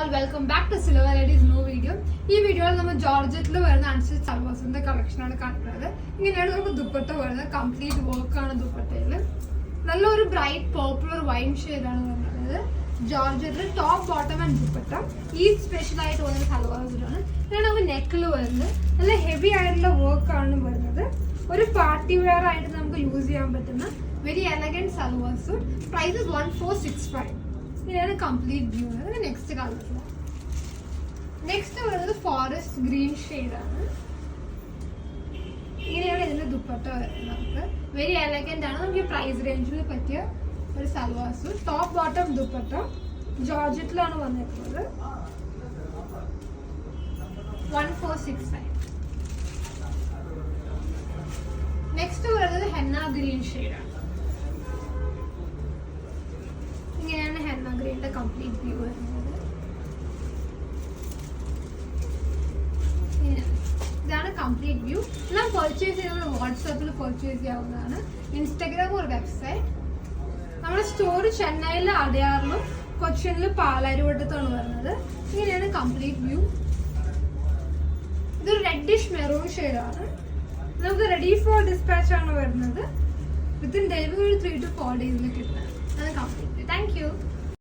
all, welcome back to Silver Lady's new video. ഈ വീഡിയോയിൽ നമ്മൾ ജോർജറ്റിൽ വരുന്ന അനുസരിച്ച് സൽവാസിന്റെ കളക്ഷനാണ് കാണിക്കുന്നത്. ഇങ്ങനെയാണ് നമുക്ക് ദുപ്പട്ട വരുന്നത്. കംപ്ലീറ്റ് വർക്കാണ് ദുപ്പട്ടയിൽ. നല്ലൊരു ബ്രൈറ്റ് പോപ്പുലർ വൈൻ ഷെയ്ഡാണ് വരുന്നത്. ജോർജറ്റിൽ ടോപ്പ് ബോട്ടം ആൻഡ് ദുപ്പട്ട ഈ സ്പെഷ്യൽ ആയിട്ട് വരുന്ന സൽവാസിലാണ്. ഇതാണ് നമുക്ക് നെക്കിൽ വരുന്നത്. നല്ല ഹെവി ആയിട്ടുള്ള വർക്കാണ് വരുന്നത്. ഒരു പാർട്ടി വെയർ ആയിട്ട് നമുക്ക് യൂസ് ചെയ്യാൻ പറ്റുന്ന very elegant salwar suit. Price 1465. ഇതാണ് complete view. Next colour next വരുന്നത് ഫോറസ്റ്റ് ഗ്രീൻ ഷെയ്ഡാണ്. ഇങ്ങനെയാണ് ഇതിന്റെ ദുപ്പട്ട വരുന്നത്. നമുക്ക് വെരി എലഗന്റ് ആണ്. നമുക്ക് പ്രൈസ് റേഞ്ചിൽ പറ്റിയ ഒരു salwar suit. Top bottom dupatta ജോർജറ്റിലാണ് വന്നിട്ടുള്ളത്. 1465. നെക്സ്റ്റ് വരുന്നത് ഹെന്ന ഗ്രീൻ ഷെയ്ഡാണ്. ഇങ്ങനെയാണ് ഹെന്ന ഗ്രീന്റെ കംപ്ലീറ്റ് വ്യൂ വരുന്നത്. ഇതാണ് കംപ്ലീറ്റ് വ്യൂ. എല്ലാം പർച്ചേസ് ചെയ്യുന്നത് വാട്സാപ്പിൽ പർച്ചേസ് ചെയ്യാവുന്നതാണ്. ഇൻസ്റ്റഗ്രാം ഒരു വെബ്സൈറ്റ്. നമ്മുടെ സ്റ്റോർ ചെന്നൈയിലെ അടയാറിലും കൊച്ചിനിലും പാലാരിവട്ടത്താണ് വരുന്നത്. ഇങ്ങനെയാണ് കംപ്ലീറ്റ് വ്യൂ. ഇതൊരു റെഡിഷ് മെറൂൺ ഷെയ്ഡാണ്. നമുക്ക് റെഡി ഫോർ ഡിസ്പാച്ച് ആണ് വരുന്നത്. വിത്തിൻ ഡെലിവറി 3 to 4 days കിട്ടുന്നത്. Thank you.